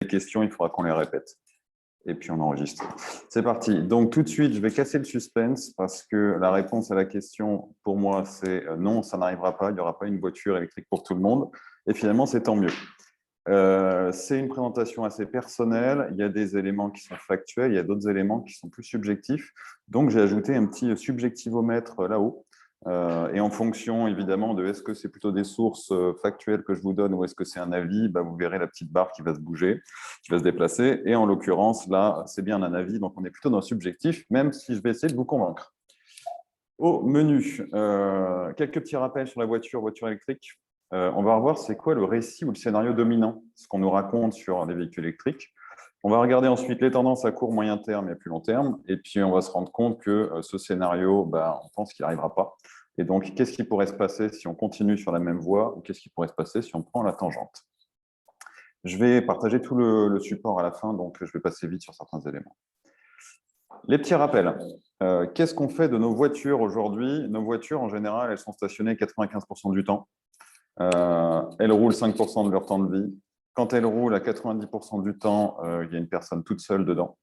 les questions, il faudra qu'on les répète. Et puis, on enregistre. C'est parti. Donc, tout de suite, je vais casser le suspense parce que la réponse à la question, pour moi, c'est non, ça n'arrivera pas. Il n'y aura pas une voiture électrique pour tout le monde. Et finalement, c'est tant mieux. C'est une présentation assez personnelle. Il y a des éléments qui sont factuels, il y a d'autres éléments qui sont plus subjectifs. Donc, j'ai ajouté un petit subjectivomètre là-haut. Et en fonction, évidemment, de est-ce que c'est plutôt des sources factuelles que je vous donne ou est-ce que c'est un avis, bah, vous verrez la petite barre qui va se bouger, qui va se déplacer. Et en l'occurrence, là, c'est bien un avis, donc on est plutôt dans le subjectif, même si je vais essayer de vous convaincre. Au menu, quelques petits rappels sur la voiture électrique. On va revoir c'est quoi le récit ou le scénario dominant, ce qu'on nous raconte sur les véhicules électriques. On va regarder ensuite les tendances à court, moyen terme et à plus long terme. Et puis, on va se rendre compte que ce scénario, bah, on pense qu'il n'arrivera pas. Et donc, qu'est-ce qui pourrait se passer si on continue sur la même voie ou qu'est-ce qui pourrait se passer si on prend la tangente? Je vais partager tout le support à la fin, donc je vais passer vite sur certains éléments. Les petits rappels. Qu'est-ce qu'on fait de nos voitures aujourd'hui? Nos voitures, en général, elles sont stationnées 95% du temps. Elles roulent 5% de leur temps de vie. Quand elles roulent à 90% du temps, il y a une personne toute seule dedans.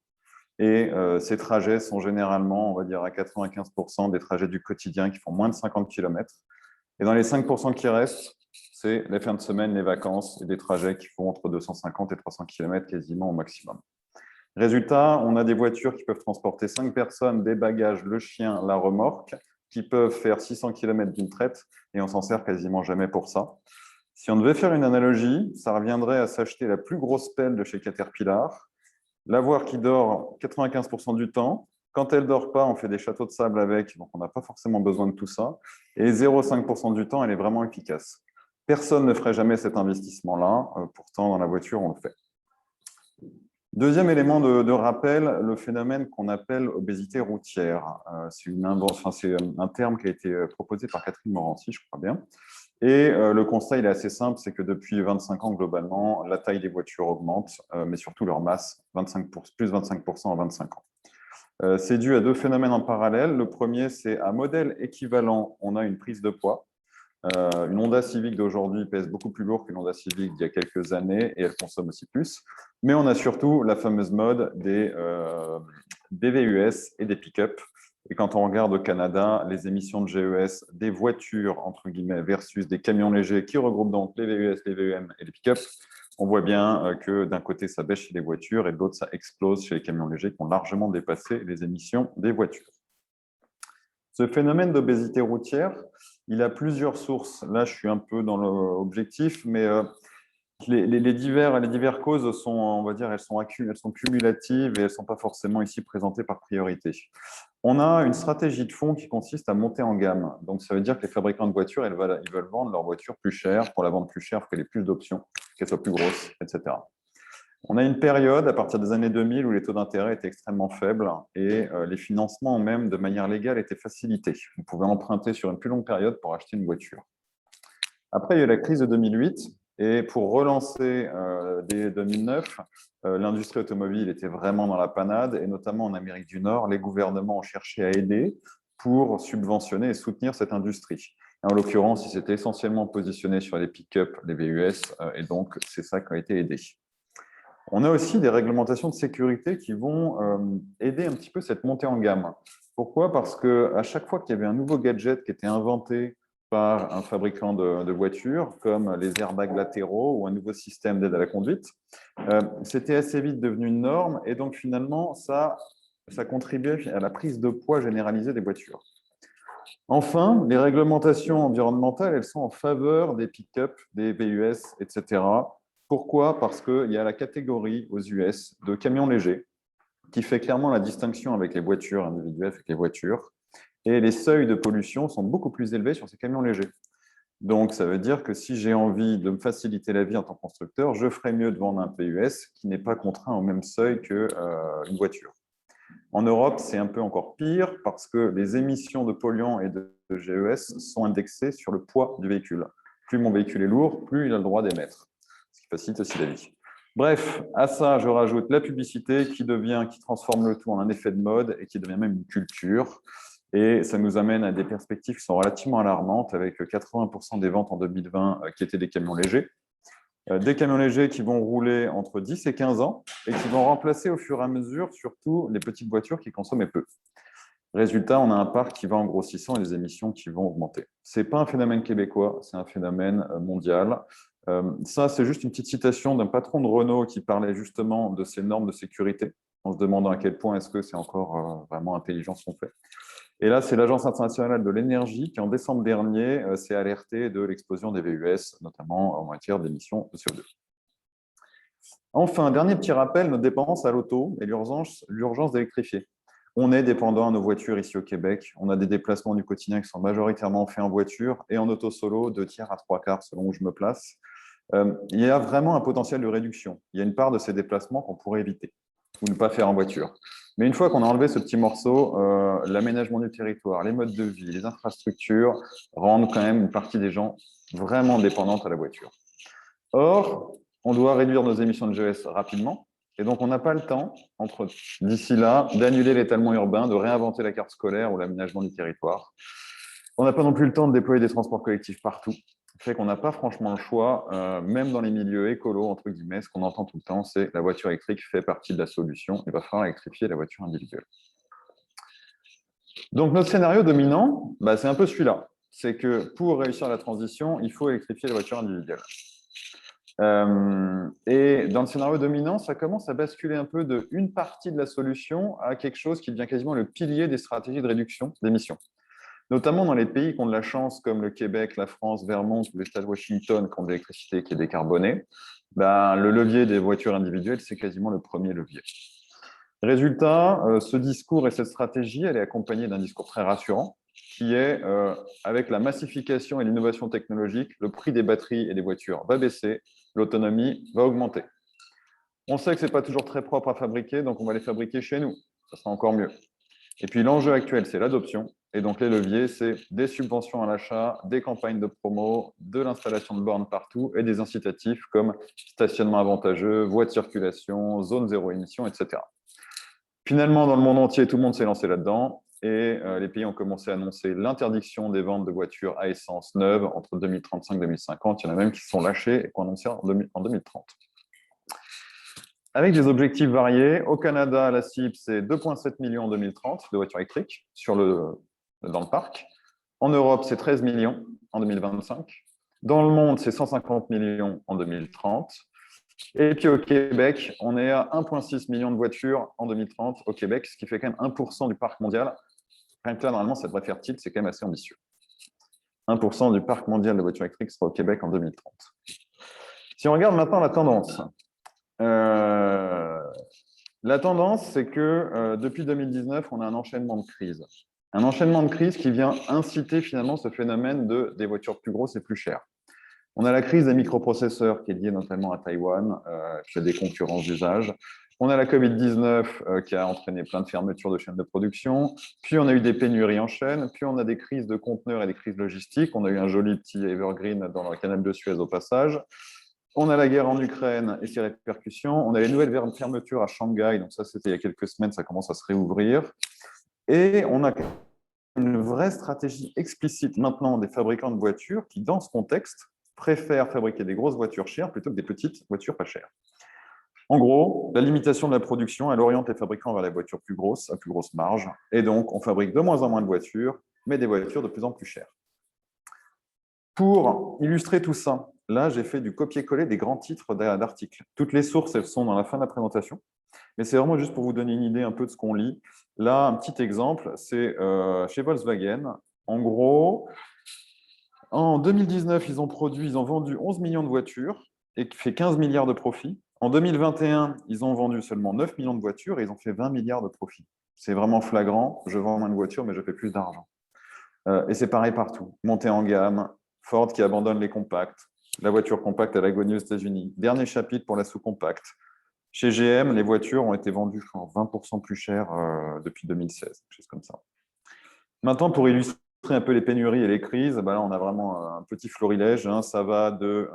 Et ces trajets sont généralement, on va dire, à 95% des trajets du quotidien qui font moins de 50 km. Et dans les 5% qui restent, c'est les fins de semaine, les vacances et des trajets qui font entre 250 et 300 km quasiment au maximum. Résultat, on a des voitures qui peuvent transporter 5 personnes, des bagages, le chien, la remorque, qui peuvent faire 600 km d'une traite, et on s'en sert quasiment jamais pour ça. Si on devait faire une analogie, ça reviendrait à s'acheter la plus grosse pelle de chez Caterpillar, l'avoir qui dort 95% du temps. Quand elle ne dort pas, on fait des châteaux de sable avec, donc on n'a pas forcément besoin de tout ça. Et 0,5% du temps, elle est vraiment efficace. Personne ne ferait jamais cet investissement-là, pourtant dans la voiture, on le fait. Deuxième élément de rappel, le phénomène qu'on appelle obésité routière. C'est un terme qui a été proposé par Catherine Morancy, je crois bien. Et le constat, il est assez simple, c'est que depuis 25 ans, globalement, la taille des voitures augmente, mais surtout leur masse, plus 25% en 25 ans. C'est dû à deux phénomènes en parallèle. Le premier, c'est à modèle équivalent, on a une prise de poids. Une Honda Civic d'aujourd'hui pèse beaucoup plus lourd qu'une Honda Civic d'il y a quelques années et elle consomme aussi plus. Mais on a surtout la fameuse mode des VUS et des pick-up. Et quand on regarde au Canada, les émissions de GES des voitures, entre guillemets, versus des camions légers qui regroupent donc les VUS, les VUM et les pick-up, on voit bien que d'un côté, ça baisse chez les voitures et de l'autre, ça explose chez les camions légers qui ont largement dépassé les émissions des voitures. Ce phénomène d'obésité routière, il a plusieurs sources. Là, je suis un peu dans l'objectif, mais les diverses causes sont, on va dire, elles sont cumulatives et elles ne sont pas forcément ici présentées par priorité. On a une stratégie de fond qui consiste à monter en gamme. Donc, ça veut dire que les fabricants de voitures, ils veulent vendre leur voiture plus chère. Pour la vendre plus chère, il faut qu'elle ait plus d'options, qu'elle soit plus grosse, etc. On a une période, à partir des années 2000, où les taux d'intérêt étaient extrêmement faibles et les financements, même de manière légale, étaient facilités. Vous pouvez emprunter sur une plus longue période pour acheter une voiture. Après, il y a eu la crise de 2008 et pour relancer dès 2009, l'industrie automobile était vraiment dans la panade et notamment en Amérique du Nord, les gouvernements ont cherché à aider pour subventionner et soutenir cette industrie. En l'occurrence, ils s'étaient essentiellement positionnés sur les pick-up, les VUS, et donc c'est ça qui a été aidé. On a aussi des réglementations de sécurité qui vont aider un petit peu cette montée en gamme. Pourquoi? Parce qu'à chaque fois qu'il y avait un nouveau gadget qui était inventé par un fabricant de voitures, comme les airbags latéraux ou un nouveau système d'aide à la conduite, c'était assez vite devenu une norme et donc finalement, ça contribuait à la prise de poids généralisée des voitures. Enfin, les réglementations environnementales, elles sont en faveur des pick-up, des VUS, etc. Pourquoi? Parce qu'il y a la catégorie aux US de camions légers qui fait clairement la distinction avec les voitures individuelles, avec les voitures. Et les seuils de pollution sont beaucoup plus élevés sur ces camions légers. Donc, ça veut dire que si j'ai envie de me faciliter la vie en tant que constructeur, je ferais mieux de vendre un VUS qui n'est pas contraint au même seuil qu'une voiture. En Europe, c'est un peu encore pire parce que les émissions de polluants et de GES sont indexées sur le poids du véhicule. Plus mon véhicule est lourd, plus il a le droit d'émettre, ce qui facilite aussi la vie. Bref, à ça, je rajoute la publicité qui transforme le tout en un effet de mode et qui devient même une culture. Et ça nous amène à des perspectives qui sont relativement alarmantes, avec 80% des ventes en 2020 qui étaient des camions légers. Des camions légers qui vont rouler entre 10 et 15 ans et qui vont remplacer au fur et à mesure surtout les petites voitures qui consomment peu. Résultat, on a un parc qui va en grossissant et les émissions qui vont augmenter. Ce n'est pas un phénomène québécois, c'est un phénomène mondial. Ça, c'est juste une petite citation d'un patron de Renault qui parlait justement de ces normes de sécurité, en se demandant à quel point est-ce que c'est encore vraiment intelligent ce qu'on fait. Et là, c'est l'Agence internationale de l'énergie qui, en décembre dernier, s'est alertée de l'explosion des VUS, notamment en matière d'émissions de CO2. Enfin, dernier petit rappel, notre dépendance à l'auto et l'urgence d'électrifier. On est dépendant à nos voitures ici au Québec. On a des déplacements du quotidien qui sont majoritairement faits en voiture et en auto solo, 2/3 à 3/4 selon où je me place. Il y a vraiment un potentiel de réduction. Il y a une part de ces déplacements qu'on pourrait éviter ou ne pas faire en voiture. Mais une fois qu'on a enlevé ce petit morceau, l'aménagement du territoire, les modes de vie, les infrastructures rendent quand même une partie des gens vraiment dépendantes à la voiture. Or, on doit réduire nos émissions de GES rapidement. Et donc, on n'a pas le temps, d'ici là, d'annuler l'étalement urbain, de réinventer la carte scolaire ou l'aménagement du territoire. On n'a pas non plus le temps de déployer des transports collectifs partout. Ce fait qu'on n'a pas franchement le choix, même dans les milieux écolos, entre guillemets, ce qu'on entend tout le temps, c'est la voiture électrique fait partie de la solution. Il va falloir électrifier la voiture individuelle. Donc, notre scénario dominant, c'est un peu celui-là. C'est que pour réussir la transition, il faut électrifier la voiture individuelle. Et dans le scénario dominant, ça commence à basculer un peu de une partie de la solution à quelque chose qui devient quasiment le pilier des stratégies de réduction d'émissions. Notamment dans les pays qui ont de la chance, comme le Québec, la France, Vermont ou l'État de Washington, qui ont de l'électricité qui est décarbonée, le levier des voitures individuelles, c'est quasiment le premier levier. Résultat, ce discours et cette stratégie, elle est accompagnée d'un discours très rassurant, qui est, avec la massification et l'innovation technologique, le prix des batteries et des voitures va baisser, l'autonomie va augmenter. On sait que ce n'est pas toujours très propre à fabriquer, donc on va les fabriquer chez nous. Ça sera encore mieux. Et puis l'enjeu actuel, c'est l'adoption. Et donc les leviers, c'est des subventions à l'achat, des campagnes de promo, de l'installation de bornes partout et des incitatifs comme stationnement avantageux, voies de circulation, zone zéro émission, etc. Finalement, dans le monde entier, tout le monde s'est lancé là-dedans. Et les pays ont commencé à annoncer l'interdiction des ventes de voitures à essence neuves entre 2035 et 2050. Il y en a même qui se sont lâchés et qui ont annoncé en 2030. Avec des objectifs variés, au Canada, la cible, c'est 2,7 millions en 2030 de voitures électriques dans le parc. En Europe, c'est 13 millions en 2025. Dans le monde, c'est 150 millions en 2030. Et puis au Québec, on est à 1,6 million de voitures en 2030 au Québec, ce qui fait quand même 1% du parc mondial. Rien que là, normalement, ça devrait faire tilt, c'est quand même assez ambitieux. 1% du parc mondial de voitures électriques sera au Québec en 2030. Si on regarde maintenant la tendance, la tendance, c'est que depuis 2019, on a un enchaînement de crises. Un enchaînement de crises qui vient inciter finalement ce phénomène des voitures plus grosses et plus chères. On a la crise des microprocesseurs qui est liée notamment à Taïwan, qui a des concurrences d'usage. On a la Covid-19 qui a entraîné plein de fermetures de chaînes de production. Puis on a eu des pénuries en chaîne. Puis on a des crises de conteneurs et des crises logistiques. On a eu un joli petit evergreen dans le canal de Suez au passage. On a la guerre en Ukraine et ses répercussions. On a les nouvelles fermetures à Shanghai. Donc ça, c'était il y a quelques semaines, ça commence à se réouvrir. Et on a une vraie stratégie explicite maintenant des fabricants de voitures qui, dans ce contexte, préfèrent fabriquer des grosses voitures chères plutôt que des petites voitures pas chères. En gros, la limitation de la production, elle oriente les fabricants vers les voitures plus grosses, à plus grosse marge. Et donc, on fabrique de moins en moins de voitures, mais des voitures de plus en plus chères. Pour illustrer tout ça, là, j'ai fait du copier-coller des grands titres d'articles. Toutes les sources, elles sont dans la fin de la présentation. Mais c'est vraiment juste pour vous donner une idée un peu de ce qu'on lit. Là, un petit exemple, c'est chez Volkswagen. En gros, en 2019, ils ont vendu 11 millions de voitures et fait 15 milliards de profits. En 2021, ils ont vendu seulement 9 millions de voitures et ils ont fait 20 milliards de profits. C'est vraiment flagrant. Je vends moins de voitures, mais je fais plus d'argent. Et c'est pareil partout. Montée en gamme, Ford qui abandonne les compacts, la voiture compacte à l'agonie aux États-Unis. Dernier chapitre pour la sous-compacte. Chez GM, les voitures ont été vendues 20% plus chères depuis 2016, quelque chose comme ça. Maintenant, pour illustrer un peu les pénuries et les crises, là, on a vraiment un petit florilège. Ça va de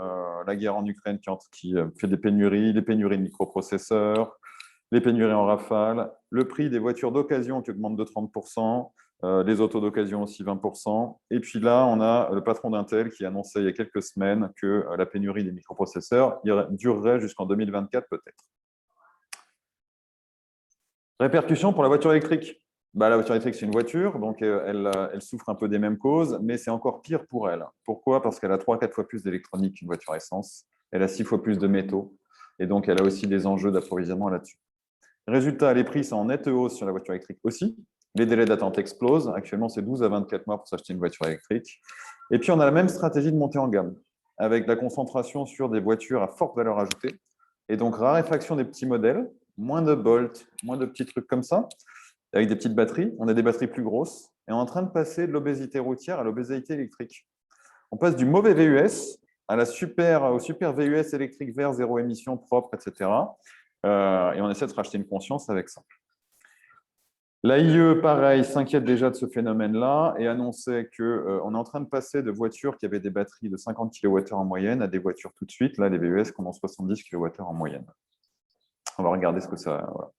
la guerre en Ukraine qui fait des pénuries, les pénuries de microprocesseurs, les pénuries en rafale, le prix des voitures d'occasion qui augmente de 30%, Les autos d'occasion aussi 20%. Et puis là, on a le patron d'Intel qui annonçait il y a quelques semaines que la pénurie des microprocesseurs durerait jusqu'en 2024 peut-être. Répercussions pour la voiture électrique. La voiture électrique, c'est une voiture, donc elle souffre un peu des mêmes causes, mais c'est encore pire pour elle. Pourquoi? Parce qu'elle a 3-4 fois plus d'électronique qu'une voiture essence, elle a 6 fois plus de métaux, et donc elle a aussi des enjeux d'approvisionnement là-dessus. Résultat, les prix sont en nette hausse sur la voiture électrique aussi. Les délais d'attente explosent. Actuellement, c'est 12 à 24 mois pour s'acheter une voiture électrique. Et puis, on a la même stratégie de montée en gamme, avec la concentration sur des voitures à forte valeur ajoutée, et donc raréfaction des petits modèles, moins de Bolt, moins de petits trucs comme ça, avec des petites batteries. On a des batteries plus grosses, et on est en train de passer de l'obésité routière à l'obésité électrique. On passe du mauvais VUS au super VUS électrique vert, zéro émission, propre, etc. Et on essaie de se racheter une conscience avec ça. L'AIE, pareil, s'inquiète déjà de ce phénomène-là et annonçait qu'on est en train de passer de voitures qui avaient des batteries de 50 kWh en moyenne à des voitures tout de suite, là, les VUS qui ont 70 kWh en moyenne. On va regarder ce que ça... Voilà.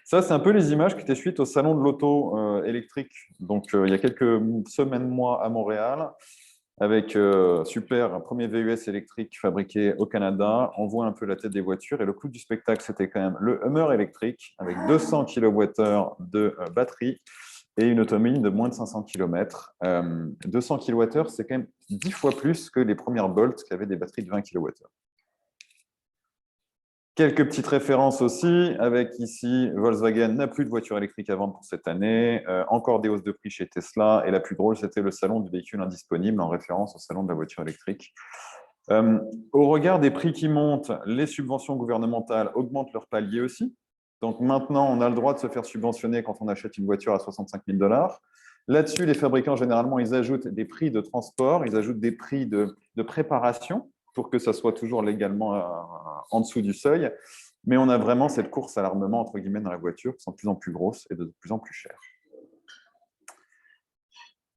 Ça, c'est un peu les images qui étaient suite au salon de l'auto électrique, donc il y a quelques semaines, mois à Montréal, avec super, un premier VUS électrique fabriqué au Canada. On voit un peu la tête des voitures et le clou du spectacle, c'était quand même le Hummer électrique avec 200 kWh de batterie et une autonomie de moins de 500 km. 200 kWh, c'est quand même 10 fois plus que les premières Bolt qui avaient des batteries de 20 kWh. Quelques petites références aussi, avec ici, Volkswagen n'a plus de voiture électrique à vendre pour cette année, encore des hausses de prix chez Tesla, et la plus drôle, c'était le salon du véhicule indisponible, en référence au salon de la voiture électrique. Au regard des prix qui montent, les subventions gouvernementales augmentent leur palier aussi. Donc maintenant, on a le droit de se faire subventionner quand on achète une voiture à 65 000 $. Là-dessus, les fabricants, généralement, ils ajoutent des prix de transport, ils ajoutent des prix de préparation, pour que ça soit toujours légalement en dessous du seuil. Mais on a vraiment cette course à l'armement, entre guillemets, dans la voiture, qui sont de plus en plus grosses et de plus en plus chères.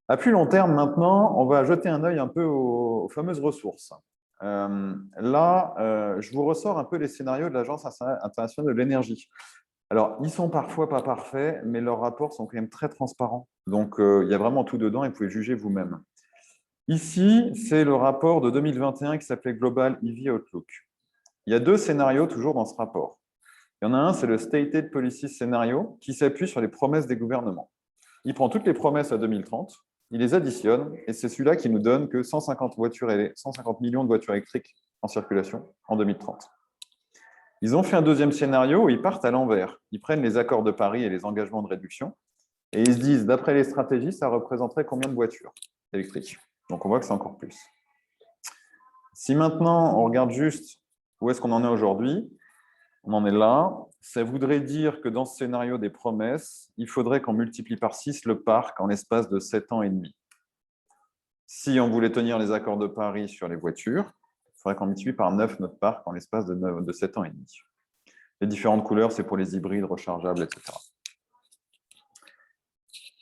À plus long terme, maintenant, on va jeter un œil un peu aux fameuses ressources. Je vous ressors un peu les scénarios de l'Agence internationale de l'énergie. Alors, ils sont parfois pas parfaits, mais leurs rapports sont quand même très transparents. Donc, il y a vraiment tout dedans et vous pouvez juger vous-même. Ici, c'est le rapport de 2021 qui s'appelait Global EV Outlook. Il y a 2 scénarios toujours dans ce rapport. Il y en a un, c'est le Stated Policy Scénario, qui s'appuie sur les promesses des gouvernements. Il prend toutes les promesses à 2030, il les additionne, et c'est celui-là qui nous donne que 150 millions de voitures électriques en circulation en 2030. Ils ont fait un deuxième scénario où ils partent à l'envers. Ils prennent les accords de Paris et les engagements de réduction, et ils se disent, d'après les stratégies, ça représenterait combien de voitures électriques? Donc, on voit que c'est encore plus. Si maintenant, on regarde juste où est-ce qu'on en est aujourd'hui, on en est là. Ça voudrait dire que dans ce scénario des promesses, il faudrait qu'on multiplie par 6 le parc en l'espace de 7 ans et demi. Si on voulait tenir les accords de Paris sur les voitures, il faudrait qu'on multiplie par 9 notre parc en l'espace de 7 ans et demi. Les différentes couleurs, c'est pour les hybrides, rechargeables, etc.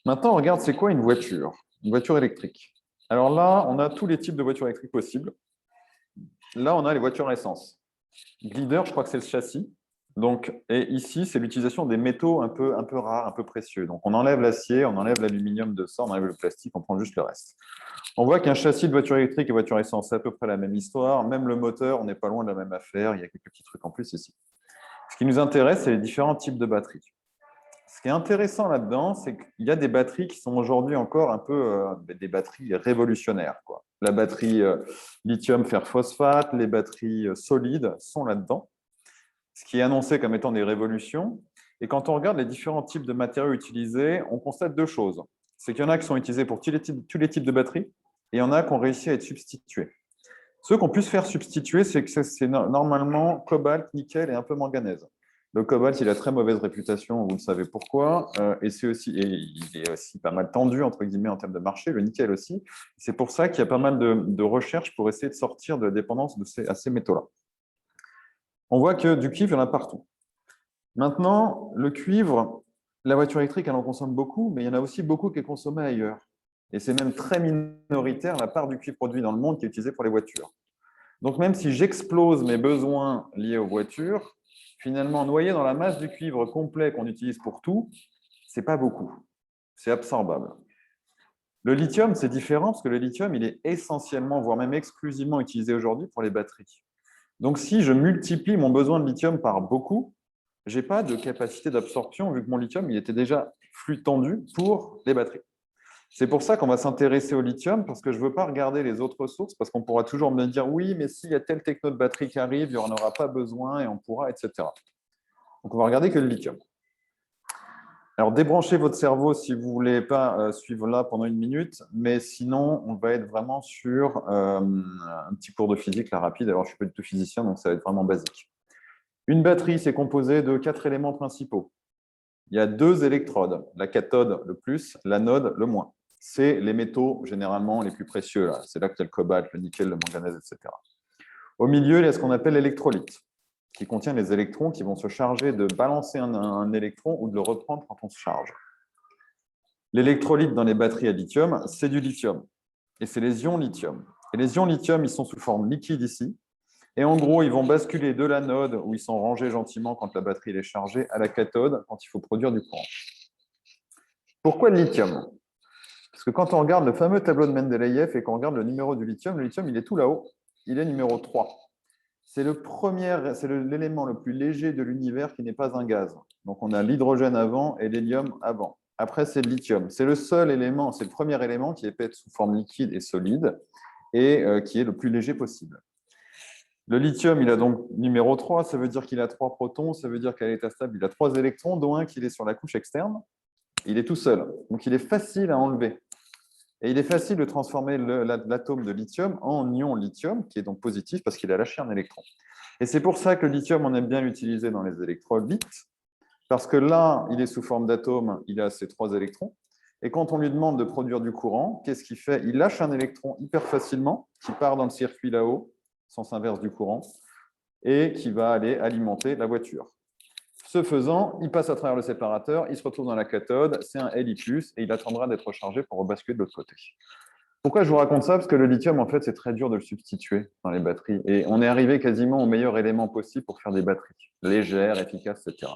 Maintenant, on regarde c'est quoi une voiture électrique. Alors là, on a tous les types de voitures électriques possibles. Là, on a les voitures à essence. Glider, je crois que c'est le châssis. Donc, et ici, c'est l'utilisation des métaux un peu rares, un peu précieux. Donc, on enlève l'acier, on enlève l'aluminium de ça, on enlève le plastique, on prend juste le reste. On voit qu'un châssis de voiture électrique et voiture essence, c'est à peu près la même histoire. Même le moteur, on n'est pas loin de la même affaire. Il y a quelques petits trucs en plus ici. Ce qui nous intéresse, c'est les différents types de batteries. Ce qui est intéressant là-dedans, c'est qu'il y a des batteries qui sont aujourd'hui encore un peu des batteries révolutionnaires, quoi. La batterie lithium fer phosphate, les batteries solides sont là-dedans, ce qui est annoncé comme étant des révolutions. Et quand on regarde les différents types de matériaux utilisés, on constate 2 choses. C'est qu'il y en a qui sont utilisés pour tous les types de batteries, et il y en a qui ont réussi à être substitués. Ceux qu'on puisse faire substituer, c'est que c'est normalement cobalt, nickel et un peu manganèse. Le cobalt, il a très mauvaise réputation, vous le savez pourquoi, et il est aussi pas mal tendu, entre guillemets, en termes de marché, le nickel aussi. C'est pour ça qu'il y a pas mal de recherches pour essayer de sortir de la dépendance à ces métaux-là. On voit que du cuivre, il y en a partout. Maintenant, le cuivre, la voiture électrique, elle en consomme beaucoup, mais il y en a aussi beaucoup qui est consommé ailleurs. Et c'est même très minoritaire la part du cuivre produit dans le monde qui est utilisée pour les voitures. Donc, même si j'explose mes besoins liés aux voitures, finalement, noyé dans la masse du cuivre complet qu'on utilise pour tout, ce n'est pas beaucoup. c'est absorbable. Le lithium, c'est différent parce que le lithium, il est essentiellement, voire même exclusivement utilisé aujourd'hui pour les batteries. Donc, si je multiplie mon besoin de lithium par beaucoup, je n'ai pas de capacité d'absorption vu que mon lithium, il était déjà flux tendu pour les batteries. C'est pour ça qu'on va s'intéresser au lithium, parce que je ne veux pas regarder les autres sources, parce qu'on pourra toujours me dire oui, mais s'il y a telle techno de batterie qui arrive, il n'y en aura pas besoin et on pourra, etc. Donc, on va regarder que le lithium. Alors, débranchez votre cerveau si vous ne voulez pas suivre là pendant une minute, mais sinon, on va être vraiment sur un petit cours de physique là, rapide. Alors, je ne suis pas du tout physicien, donc ça va être vraiment basique. Une batterie, c'est composé de 4 éléments principaux. Il y a 2 électrodes, la cathode le plus, l'anode le moins. C'est les métaux généralement les plus précieux. C'est là qu'il y a le cobalt, le nickel, le manganèse, etc. Au milieu, il y a ce qu'on appelle l'électrolyte, qui contient les électrons qui vont se charger de balancer un électron ou de le reprendre quand on se charge. L'électrolyte dans les batteries à lithium, c'est du lithium. Et c'est les ions lithium. Et les ions lithium, ils sont sous forme liquide ici. Et en gros, ils vont basculer de l'anode, où ils sont rangés gentiment quand la batterie est chargée, à la cathode, quand il faut produire du courant. Pourquoi le lithium? Parce que quand on regarde le fameux tableau de Mendeleïev et qu'on regarde le numéro du lithium, le lithium, il est tout là-haut. Il est numéro 3. C'est l'élément le plus léger de l'univers qui n'est pas un gaz. Donc, on a l'hydrogène avant et l'hélium avant. Après, c'est le lithium. C'est le seul élément, c'est le premier élément qui est fait sous forme liquide et solide et qui est le plus léger possible. Le lithium, il a donc numéro 3, ça veut dire qu'il a 3 protons, ça veut dire qu'à l'état stable, il a 3 électrons, dont un qui est sur la couche externe. Il est tout seul. Donc, il est facile à enlever. Et il est facile de transformer l'atome de lithium en ion lithium, qui est donc positif parce qu'il a lâché un électron. Et c'est pour ça que le lithium, on aime bien l'utiliser dans les électrolytes, parce que là, il est sous forme d'atome, il a ses 3 électrons. Et quand on lui demande de produire du courant, qu'est-ce qu'il fait? Il lâche un électron hyper facilement, qui part dans le circuit là-haut, sens inverse du courant, et qui va aller alimenter la voiture. Ce faisant, il passe à travers le séparateur, il se retrouve dans la cathode, c'est un Li+, et il attendra d'être rechargé pour rebasculer de l'autre côté. Pourquoi je vous raconte ça? Parce que le lithium, en fait, c'est très dur de le substituer dans les batteries. Et on est arrivé quasiment au meilleur élément possible pour faire des batteries légères, efficaces, etc.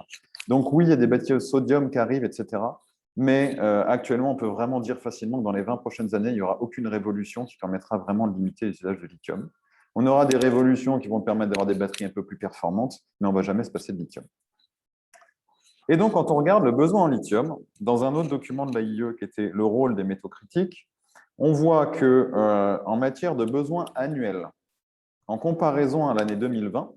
Donc oui, il y a des batteries au sodium qui arrivent, etc. Mais actuellement, on peut vraiment dire facilement que dans les 20 prochaines années, il n'y aura aucune révolution qui permettra vraiment de limiter l'usage de lithium. On aura des révolutions qui vont permettre d'avoir des batteries un peu plus performantes, mais on ne va jamais se passer de lithium. Et donc, quand on regarde le besoin en lithium, dans un autre document de l'AIE qui était le rôle des métaux critiques, on voit qu'en matière de besoins annuels, en comparaison à l'année 2020,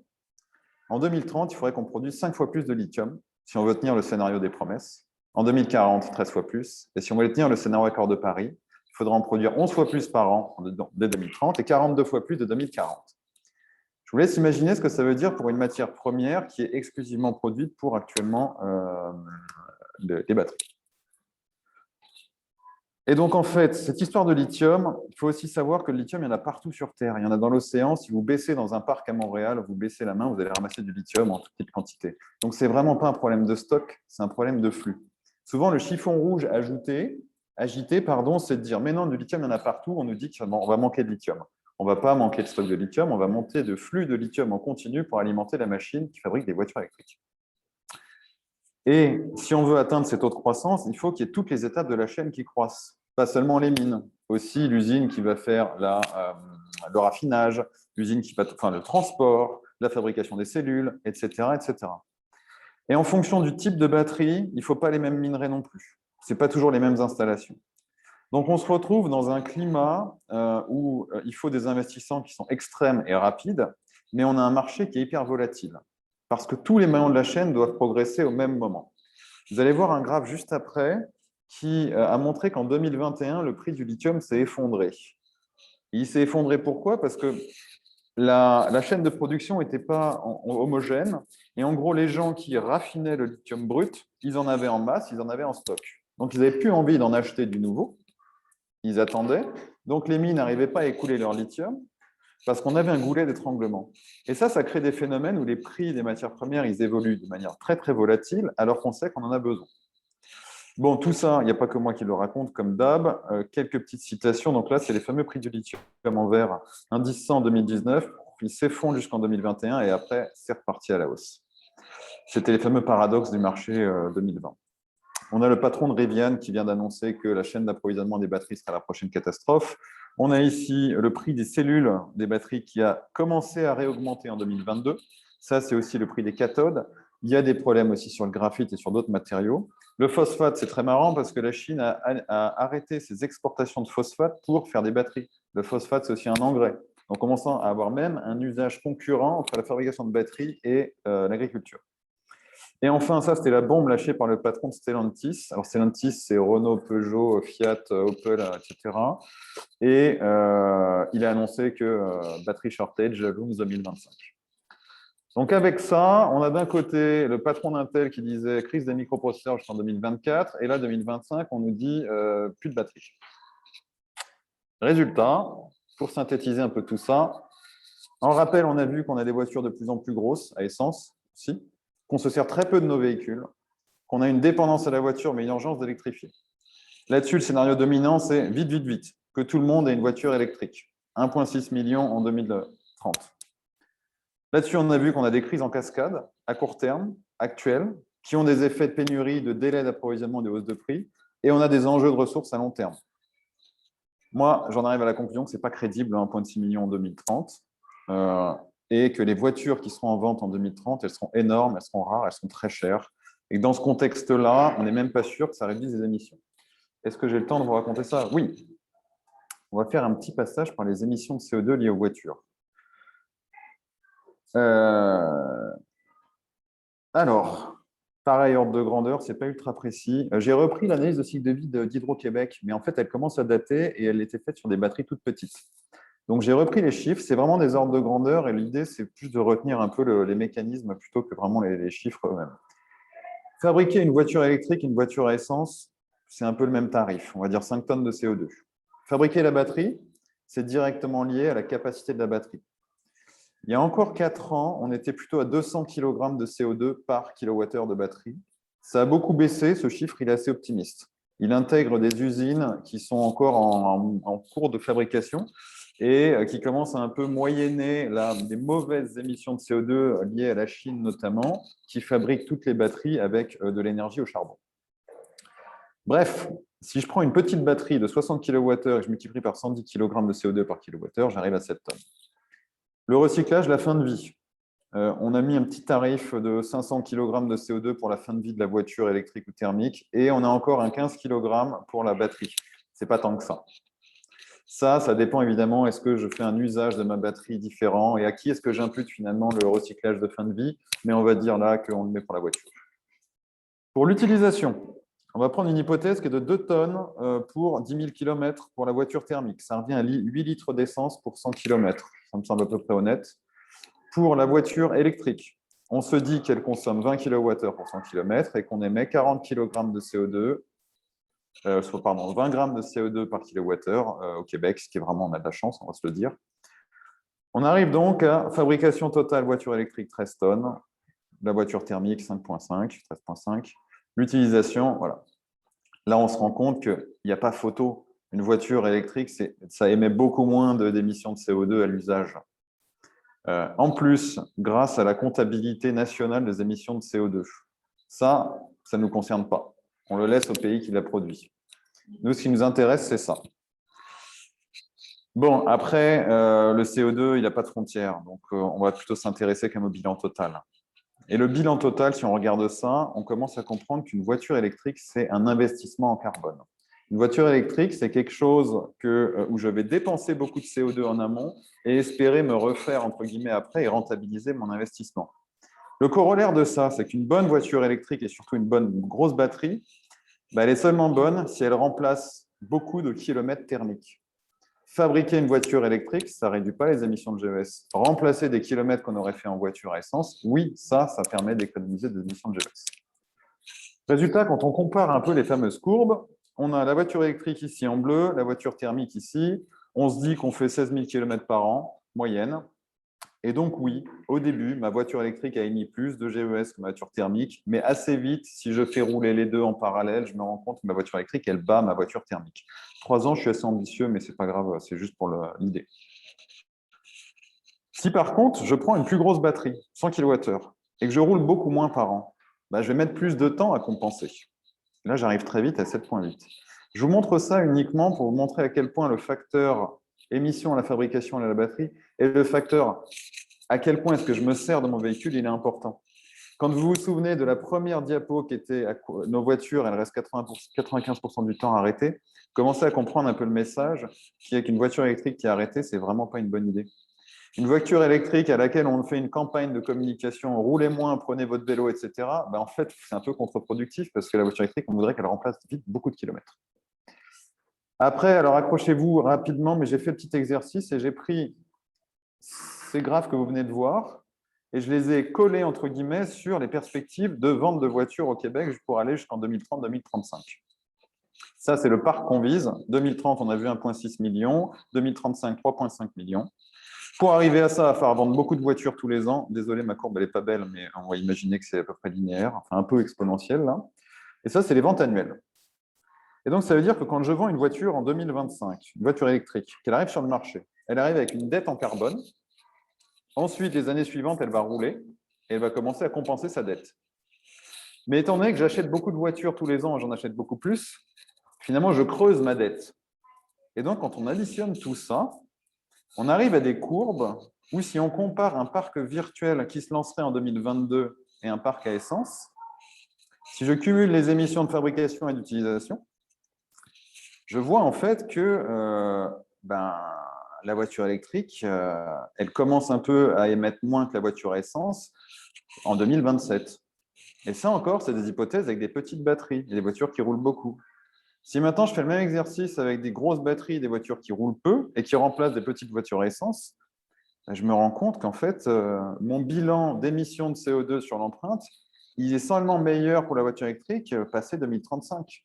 en 2030, il faudrait qu'on produise 5 fois plus de lithium si on veut tenir le scénario des promesses. En 2040, 13 fois plus. Et si on veut tenir le scénario accord de Paris, il faudra en produire 11 fois plus par an dès 2030 et 42 fois plus de 2040. Je vous laisse imaginer ce que ça veut dire pour une matière première qui est exclusivement produite pour actuellement les batteries. Et donc, en fait, cette histoire de lithium, il faut aussi savoir que le lithium, il y en a partout sur Terre. Il y en a dans l'océan. Si vous baissez dans un parc à Montréal, vous baissez la main, vous allez ramasser du lithium en toute petite quantité. Donc, ce n'est vraiment pas un problème de stock, c'est un problème de flux. Souvent, le chiffon rouge agité, c'est de dire « mais non, du lithium, il y en a partout, on nous dit qu'on va manquer de lithium ». On ne va pas manquer de stock de lithium, on va monter de flux de lithium en continu pour alimenter la machine qui fabrique des voitures électriques. Et si on veut atteindre cet taux de croissance, il faut qu'il y ait toutes les étapes de la chaîne qui croissent. Pas seulement les mines, aussi l'usine qui va faire le raffinage, l'usine qui va le transport, la fabrication des cellules, etc., etc. Et en fonction du type de batterie, il ne faut pas les mêmes minerais non plus. Ce n'est pas toujours les mêmes installations. Donc, on se retrouve dans un climat où il faut des investissements qui sont extrêmes et rapides, mais on a un marché qui est hyper volatile, parce que tous les maillons de la chaîne doivent progresser au même moment. Vous allez voir un graphe juste après qui a montré qu'en 2021, le prix du lithium s'est effondré. Il s'est effondré pourquoi? Parce que la chaîne de production n'était pas homogène, et en gros, les gens qui raffinaient le lithium brut, ils en avaient en masse, ils en avaient en stock. Donc, ils n'avaient plus envie d'en acheter du nouveau. Ils attendaient. Donc, les mines n'arrivaient pas à écouler leur lithium parce qu'on avait un goulet d'étranglement. Et ça crée des phénomènes où les prix des matières premières, ils évoluent de manière très, très volatile, alors qu'on sait qu'on en a besoin. Bon, tout ça, il n'y a pas que moi qui le raconte, comme d'hab. Quelques petites citations. Donc là, c'est les fameux prix du lithium en vert. Indice 100 en 2019, il s'effondre jusqu'en 2021 et après, c'est reparti à la hausse. C'était les fameux paradoxes du marché 2020. On a le patron de Rivian qui vient d'annoncer que la chaîne d'approvisionnement des batteries sera la prochaine catastrophe. On a ici le prix des cellules des batteries qui a commencé à réaugmenter en 2022. Ça, c'est aussi le prix des cathodes. Il y a des problèmes aussi sur le graphite et sur d'autres matériaux. Le phosphate, c'est très marrant parce que la Chine a arrêté ses exportations de phosphate pour faire des batteries. Le phosphate, c'est aussi un engrais. Donc, on commence à avoir même un usage concurrent entre la fabrication de batteries et l'agriculture. Et enfin, ça, c'était la bombe lâchée par le patron de Stellantis. Alors, Stellantis, c'est Renault, Peugeot, Fiat, Opel, etc. Et il a annoncé que battery shortage looms 2025. Donc, avec ça, on a d'un côté le patron d'Intel qui disait crise des microprocesseurs jusqu'en 2024. Et là, 2025, on nous dit plus de batterie. Résultat, pour synthétiser un peu tout ça, en rappel, on a vu qu'on a des voitures de plus en plus grosses, à essence aussi, qu'on se sert très peu de nos véhicules, qu'on a une dépendance à la voiture, mais une urgence d'électrifier. Là-dessus, le scénario dominant, c'est vite, vite, vite, que tout le monde ait une voiture électrique. 1,6 million en 2030. Là-dessus, on a vu qu'on a des crises en cascade, à court terme, actuelles, qui ont des effets de pénurie, de délai d'approvisionnement, de hausse de prix, et on a des enjeux de ressources à long terme. Moi, j'en arrive à la conclusion que ce n'est pas crédible 1,6 million en 2030, et que les voitures qui seront en vente en 2030, elles seront énormes, elles seront rares, elles seront très chères. Et que dans ce contexte-là, on n'est même pas sûr que ça réduise les émissions. Est-ce que j'ai le temps de vous raconter ça? Oui. On va faire un petit passage par les émissions de CO2 liées aux voitures. Alors, pareil, ordre de grandeur, ce n'est pas ultra précis. J'ai repris l'analyse de cycle de vie d'Hydro-Québec, mais en fait, elle commence à dater et elle était faite sur des batteries toutes petites. Donc, j'ai repris les chiffres. C'est vraiment des ordres de grandeur et l'idée, c'est plus de retenir un peu les mécanismes plutôt que vraiment les chiffres eux-mêmes. Fabriquer une voiture électrique, une voiture à essence, c'est un peu le même tarif, on va dire 5 tonnes de CO2. Fabriquer la batterie, c'est directement lié à la capacité de la batterie. Il y a encore 4 ans, on était plutôt à 200 kg de CO2 par kilowattheure de batterie. Ça a beaucoup baissé, ce chiffre, il est assez optimiste. Il intègre des usines qui sont encore en cours de fabrication et qui commencent à un peu moyenner des mauvaises émissions de CO2 liées à la Chine notamment, qui fabrique toutes les batteries avec de l'énergie au charbon. Bref, si je prends une petite batterie de 60 kWh et que je multiplie par 110 kg de CO2 par kWh, j'arrive à 7 tonnes. Le recyclage, la fin de vie. On a mis un petit tarif de 500 kg de CO2 pour la fin de vie de la voiture électrique ou thermique et on a encore un 15 kg pour la batterie. Ce n'est pas tant que ça. Ça dépend évidemment, est-ce que je fais un usage de ma batterie différent et à qui est-ce que j'impute finalement le recyclage de fin de vie, mais on va dire là qu'on le met pour la voiture. Pour l'utilisation, on va prendre une hypothèse qui est de 2 tonnes pour 10 000 km pour la voiture thermique. Ça revient à 8 litres d'essence pour 100 km. Ça me semble à peu près honnête. Pour la voiture électrique, on se dit qu'elle consomme 20 kWh pour 100 km et qu'on émet 40 kg de CO2, 20 grammes de CO2 par kWh au Québec, ce qui est vraiment, on a de la chance, on va se le dire. On arrive donc à fabrication totale voiture électrique 13 tonnes, la voiture thermique 5,5, 13,5. L'utilisation, voilà. Là, on se rend compte qu'il n'y a pas photo. Une voiture électrique, ça émet beaucoup moins d'émissions de CO2 à l'usage. En plus, grâce à la comptabilité nationale des émissions de CO2. Ça ne nous concerne pas. On le laisse au pays qui l'a produit. Nous, ce qui nous intéresse, c'est ça. Bon, après, le CO2, il n'a pas de frontières. Donc, on va plutôt s'intéresser qu'à un bilan total. Et le bilan total, si on regarde ça, on commence à comprendre qu'une voiture électrique, c'est un investissement en carbone. Une voiture électrique, c'est quelque chose où je vais dépenser beaucoup de CO2 en amont et espérer me refaire, entre guillemets, après et rentabiliser mon investissement. Le corollaire de ça, c'est qu'une bonne voiture électrique et surtout une bonne grosse batterie, elle est seulement bonne si elle remplace beaucoup de kilomètres thermiques. Fabriquer une voiture électrique, ça ne réduit pas les émissions de GES. Remplacer des kilomètres qu'on aurait fait en voiture à essence, oui, ça permet d'économiser des émissions de GES. Résultat, quand on compare un peu les fameuses courbes, on a la voiture électrique ici en bleu, la voiture thermique ici. On se dit qu'on fait 16 000 km par an, moyenne. Et donc, oui, au début, ma voiture électrique a émis plus de GES que ma voiture thermique, mais assez vite, si je fais rouler les deux en parallèle, je me rends compte que ma voiture électrique, elle bat ma voiture thermique. 3 ans, je suis assez ambitieux, mais ce n'est pas grave, c'est juste pour l'idée. Si par contre, je prends une plus grosse batterie, 100 kWh, et que je roule beaucoup moins par an, je vais mettre plus de temps à compenser. Là, j'arrive très vite à 7,8. Je vous montre ça uniquement pour vous montrer à quel point le facteur émission à la fabrication et à la batterie et le facteur à quel point est-ce que je me sers de mon véhicule, il est important. Quand vous vous souvenez de la première diapo qui était nos voitures, elles restent 95% du temps arrêtées, commencez à comprendre un peu le message qui est qu'une voiture électrique qui est arrêtée, c'est vraiment pas une bonne idée. Une voiture électrique à laquelle on fait une campagne de communication, roulez moins, prenez votre vélo, etc., en fait, c'est un peu contre-productif parce que la voiture électrique, on voudrait qu'elle remplace vite beaucoup de kilomètres. Après, alors accrochez-vous rapidement, mais j'ai fait le petit exercice et j'ai pris ces graphes que vous venez de voir et je les ai collés, entre guillemets, sur les perspectives de vente de voitures au Québec pour aller jusqu'en 2030-2035. Ça, c'est le parc qu'on vise. 2030, on a vu 1,6 million. 2035, 3,5 millions. Pour arriver à ça, il va falloir vendre beaucoup de voitures tous les ans. Désolé, ma courbe, elle n'est pas belle, mais on va imaginer que c'est à peu près linéaire, enfin un peu exponentiel, là. Et ça, c'est les ventes annuelles. Et donc, ça veut dire que quand je vends une voiture en 2025, une voiture électrique, qu'elle arrive sur le marché, elle arrive avec une dette en carbone. Ensuite, les années suivantes, elle va rouler et elle va commencer à compenser sa dette. Mais étant donné que j'achète beaucoup de voitures tous les ans et j'en achète beaucoup plus, finalement, je creuse ma dette. Et donc, quand on additionne tout ça, on arrive à des courbes où si on compare un parc virtuel qui se lancerait en 2022 et un parc à essence, si je cumule les émissions de fabrication et d'utilisation, je vois en fait que la voiture électrique, elle commence un peu à émettre moins que la voiture à essence en 2027. Et ça encore, c'est des hypothèses avec des petites batteries et des voitures qui roulent beaucoup. Si maintenant je fais le même exercice avec des grosses batteries et des voitures qui roulent peu et qui remplacent des petites voitures à essence, je me rends compte qu'en fait, mon bilan d'émissions de CO2 sur l'empreinte, il est seulement meilleur pour la voiture électrique passé 2035.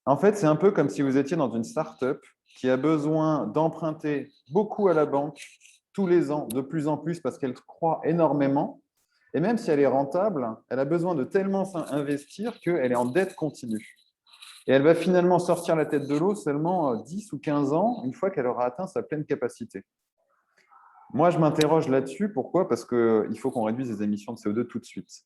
En fait, c'est un peu comme si vous étiez dans une start-up qui a besoin d'emprunter beaucoup à la banque tous les ans, de plus en plus, parce qu'elle croît énormément. Et même si elle est rentable, elle a besoin de tellement investir qu'elle est en dette continue. Et elle va finalement sortir la tête de l'eau seulement 10 ou 15 ans, une fois qu'elle aura atteint sa pleine capacité. Moi, je m'interroge là-dessus. Pourquoi? Parce qu'il faut qu'on réduise les émissions de CO2 tout de suite.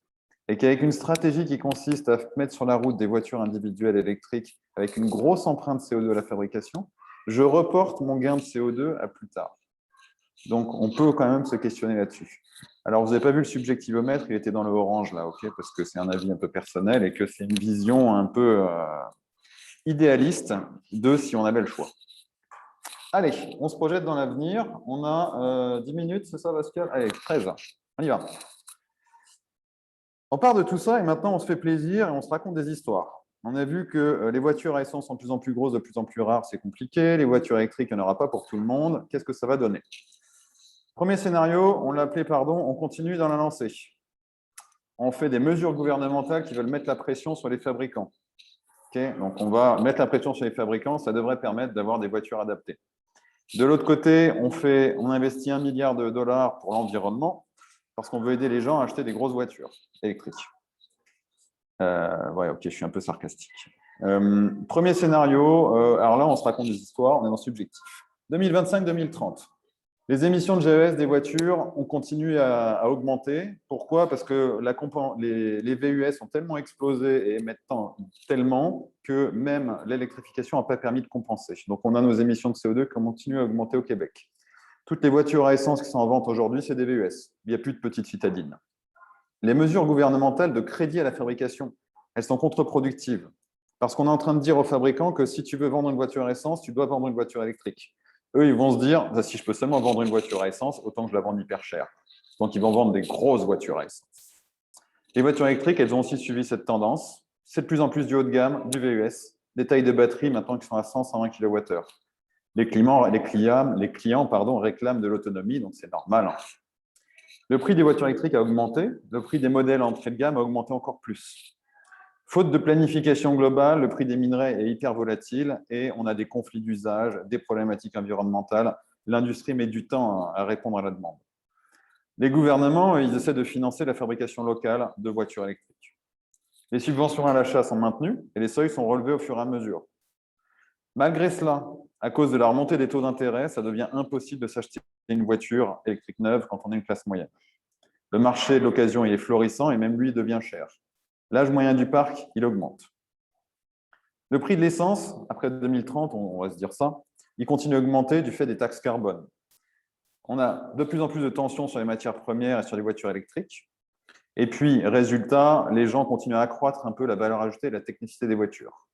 Et qu'avec une stratégie qui consiste à mettre sur la route des voitures individuelles électriques avec une grosse empreinte CO2 à la fabrication, je reporte mon gain de CO2 à plus tard. Donc, on peut quand même se questionner là-dessus. Alors, vous n'avez pas vu le subjectivomètre, il était dans le orange là, ok, parce que c'est un avis un peu personnel et que c'est une vision un peu idéaliste de si on avait le choix. Allez, on se projette dans l'avenir. On a 10 minutes, c'est ça, Pascal? Allez, 13. On y va. On part de tout ça et maintenant on se fait plaisir et on se raconte des histoires. On a vu que les voitures à essence sont de plus en plus grosses, de plus en plus rares, c'est compliqué. Les voitures électriques, il n'y en aura pas pour tout le monde. Qu'est-ce que ça va donner? Premier scénario, on l'a appelé, on continue dans la lancée. On fait des mesures gouvernementales qui veulent mettre la pression sur les fabricants. Okay, donc on va mettre la pression sur les fabricants, ça devrait permettre d'avoir des voitures adaptées. De l'autre côté, on investit 1 milliard de dollars pour l'environnement parce qu'on veut aider les gens à acheter des grosses voitures électriques. Ok, je suis un peu sarcastique. Premier scénario, alors là, on se raconte des histoires, on est dans subjectif. 2025-2030. Les émissions de GES des voitures ont continué à augmenter. Pourquoi? Parce que les VUS ont tellement explosé et émettent tellement que même l'électrification n'a pas permis de compenser. Donc, on a nos émissions de CO2 qui continuent à augmenter au Québec. Toutes les voitures à essence qui sont en vente aujourd'hui, c'est des VUS. Il n'y a plus de petites citadines. Les mesures gouvernementales de crédit à la fabrication, elles sont contre-productives. Parce qu'on est en train de dire aux fabricants que si tu veux vendre une voiture à essence, tu dois vendre une voiture électrique. Eux, ils vont se dire, si je peux seulement vendre une voiture à essence, autant que je la vende hyper cher. Donc, ils vont vendre des grosses voitures à essence. Les voitures électriques, elles ont aussi suivi cette tendance. C'est de plus en plus du haut de gamme, du VUS, des tailles de batterie maintenant qui sont à 100-120 kWh. Les clients réclament de l'autonomie, donc c'est normal. Le prix des voitures électriques a augmenté, le prix des modèles entrée de gamme a augmenté encore plus. Faute de planification globale, le prix des minerais est hyper volatile et on a des conflits d'usage, des problématiques environnementales. L'industrie met du temps à répondre à la demande. Les gouvernements, ils essaient de financer la fabrication locale de voitures électriques. Les subventions à l'achat sont maintenues et les seuils sont relevés au fur et à mesure. Malgré cela, à cause de la remontée des taux d'intérêt, ça devient impossible de s'acheter une voiture électrique neuve quand on est une classe moyenne. Le marché de l'occasion est florissant et même lui devient cher. L'âge moyen du parc, il augmente. Le prix de l'essence, après 2030, on va se dire ça, il continue à augmenter du fait des taxes carbone. On a de plus en plus de tensions sur les matières premières et sur les voitures électriques. Et puis, résultat, les gens continuent à accroître un peu la valeur ajoutée et la technicité des voitures.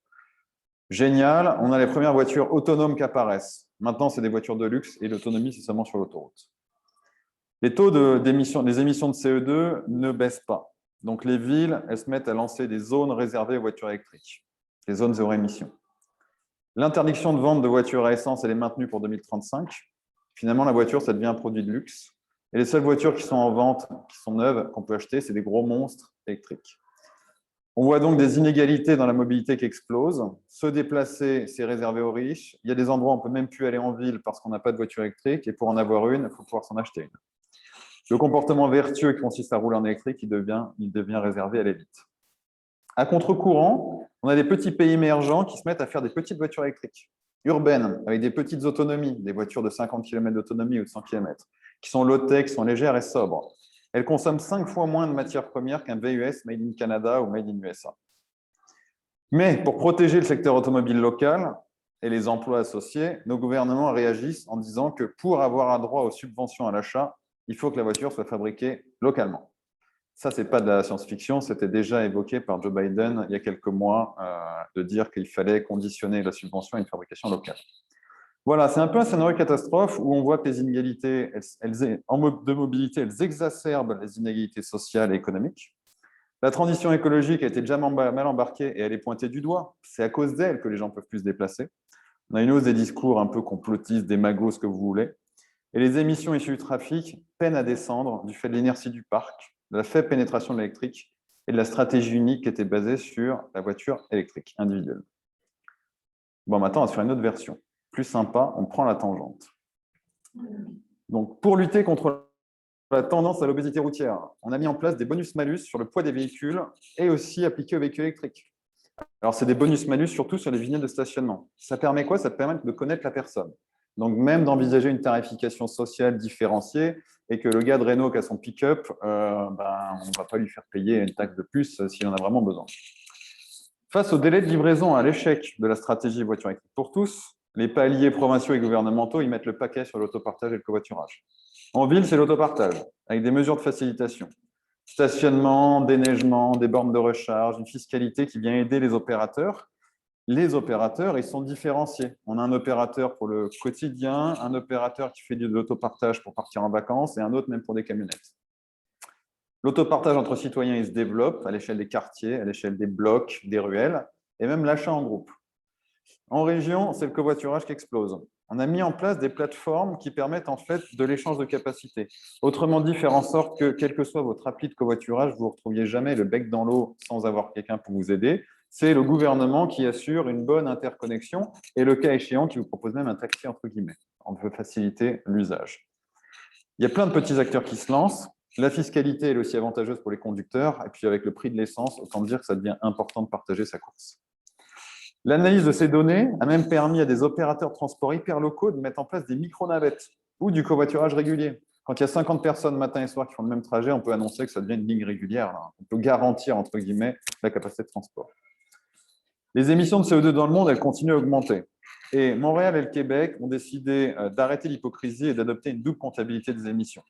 Génial, on a les premières voitures autonomes qui apparaissent. Maintenant, c'est des voitures de luxe et l'autonomie, c'est seulement sur l'autoroute. Les taux d'émission, les émissions de CO2 ne baissent pas. Donc, les villes, elles se mettent à lancer des zones réservées aux voitures électriques, des zones zéro émission. L'interdiction de vente de voitures à essence, elle est maintenue pour 2035. Finalement, la voiture, ça devient un produit de luxe. Et les seules voitures qui sont en vente, qui sont neuves, qu'on peut acheter, c'est des gros monstres électriques. On voit donc des inégalités dans la mobilité qui explosent. Se déplacer, c'est réservé aux riches. Il y a des endroits où on ne peut même plus aller en ville parce qu'on n'a pas de voiture électrique. Et pour en avoir une, il faut pouvoir s'en acheter une. Le comportement vertueux qui consiste à rouler en électrique, il devient réservé à l'élite. À contre-courant, on a des petits pays émergents qui se mettent à faire des petites voitures électriques, urbaines, avec des petites autonomies, des voitures de 50 km d'autonomie ou de 100 km, qui sont low-tech, qui sont légères et sobres. Elles consomment 5 fois moins de matières premières qu'un VUS made in Canada ou made in USA. Mais pour protéger le secteur automobile local et les emplois associés, nos gouvernements réagissent en disant que pour avoir un droit aux subventions à l'achat, il faut que la voiture soit fabriquée localement. Ça, ce n'est pas de la science-fiction, c'était déjà évoqué par Joe Biden il y a quelques mois, de dire qu'il fallait conditionner la subvention à une fabrication locale. Voilà, c'est un peu un scénario catastrophe où on voit que les inégalités de mobilité, elles exacerbent les inégalités sociales et économiques. La transition écologique a été déjà mal embarquée et elle est pointée du doigt. C'est à cause d'elle que les gens peuvent plus se déplacer. On a une hausse des discours un peu complotistes, démagos, ce que vous voulez. Et les émissions issues du trafic peinent à descendre du fait de l'inertie du parc, de la faible pénétration de l'électrique et de la stratégie unique qui était basée sur la voiture électrique individuelle. Bon, maintenant, on va se faire une autre version. Plus sympa, on prend la tangente. Donc, pour lutter contre la tendance à l'obésité routière, on a mis en place des bonus-malus sur le poids des véhicules et aussi appliqués aux véhicules électriques. Alors, c'est des bonus-malus surtout sur les vignettes de stationnement. Ça permet quoi? Ça permet de connaître la personne. Donc, même d'envisager une tarification sociale différenciée et que le gars de Renault qui a son pick-up, on ne va pas lui faire payer une taxe de plus s'il en a vraiment besoin. Face au délai de livraison, à l'échec de la stratégie voiture électrique pour tous, les paliers provinciaux et gouvernementaux, ils mettent le paquet sur l'autopartage et le covoiturage. En ville, c'est l'autopartage, avec des mesures de facilitation. Stationnement, déneigement, des bornes de recharge, une fiscalité qui vient aider les opérateurs. Les opérateurs, ils sont différenciés. On a un opérateur pour le quotidien, un opérateur qui fait de l'autopartage pour partir en vacances et un autre même pour des camionnettes. L'autopartage entre citoyens, il se développe à l'échelle des quartiers, à l'échelle des blocs, des ruelles, et même l'achat en groupe. En région, c'est le covoiturage qui explose. On a mis en place des plateformes qui permettent en fait de l'échange de capacités. Autrement dit, faire en sorte que, quel que soit votre appli de covoiturage, vous ne retrouviez jamais le bec dans l'eau sans avoir quelqu'un pour vous aider. C'est le gouvernement qui assure une bonne interconnexion et le cas échéant qui vous propose même un taxi entre guillemets. On veut faciliter l'usage. Il y a plein de petits acteurs qui se lancent. La fiscalité est aussi avantageuse pour les conducteurs. Et puis avec le prix de l'essence, autant dire que ça devient important de partager sa course. L'analyse de ces données a même permis à des opérateurs de transport hyper locaux de mettre en place des micro-navettes ou du covoiturage régulier. Quand il y a 50 personnes matin et soir qui font le même trajet, on peut annoncer que ça devient une ligne régulière. Là. On peut garantir, entre guillemets, la capacité de transport. Les émissions de CO2 dans le monde, elles continuent à augmenter. Et Montréal et le Québec ont décidé d'arrêter l'hypocrisie et d'adopter une double comptabilité des émissions.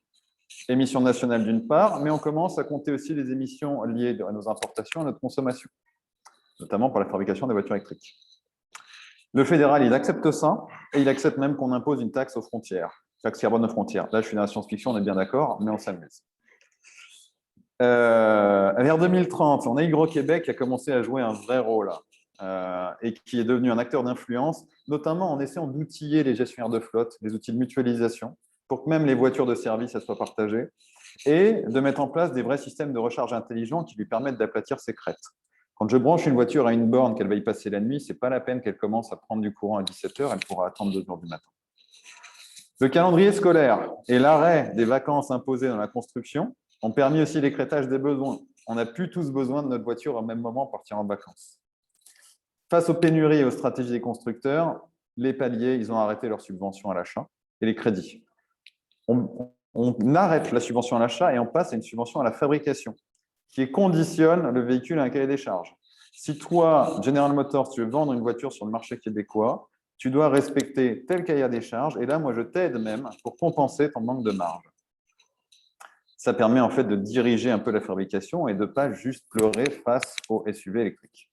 Émissions nationales d'une part, mais on commence à compter aussi les émissions liées à nos importations et à notre consommation, notamment pour la fabrication des voitures électriques. Le fédéral, il accepte ça, et il accepte même qu'on impose une taxe aux frontières, taxe carbone aux frontières. Là, je suis dans la science-fiction, on est bien d'accord, mais on s'amuse. Vers 2030, on a Hydro-Québec qui a commencé à jouer un vrai rôle et qui est devenu un acteur d'influence, notamment en essayant d'outiller les gestionnaires de flotte, des outils de mutualisation, pour que même les voitures de service elles soient partagées, et de mettre en place des vrais systèmes de recharge intelligents qui lui permettent d'aplatir ses crêtes. Quand je branche une voiture à une borne qu'elle va y passer la nuit, ce n'est pas la peine qu'elle commence à prendre du courant à 17 h, elle pourra attendre 2 h du matin. Le calendrier scolaire et l'arrêt des vacances imposées dans la construction ont permis aussi l'écrêtage des besoins. On n'a plus tous besoin de notre voiture au même moment pour partir en vacances. Face aux pénuries et aux stratégies des constructeurs, les paliers, ils ont arrêté leurs subventions à l'achat et les crédits. On arrête la subvention à l'achat et on passe à une subvention à la fabrication qui conditionne le véhicule à un cahier des charges. Si toi, General Motors, tu veux vendre une voiture sur le marché québécois, tu dois respecter tel cahier des charges. Et là, moi, je t'aide même pour compenser ton manque de marge. Ça permet en fait de diriger un peu la fabrication et de ne pas juste pleurer face au SUV électrique.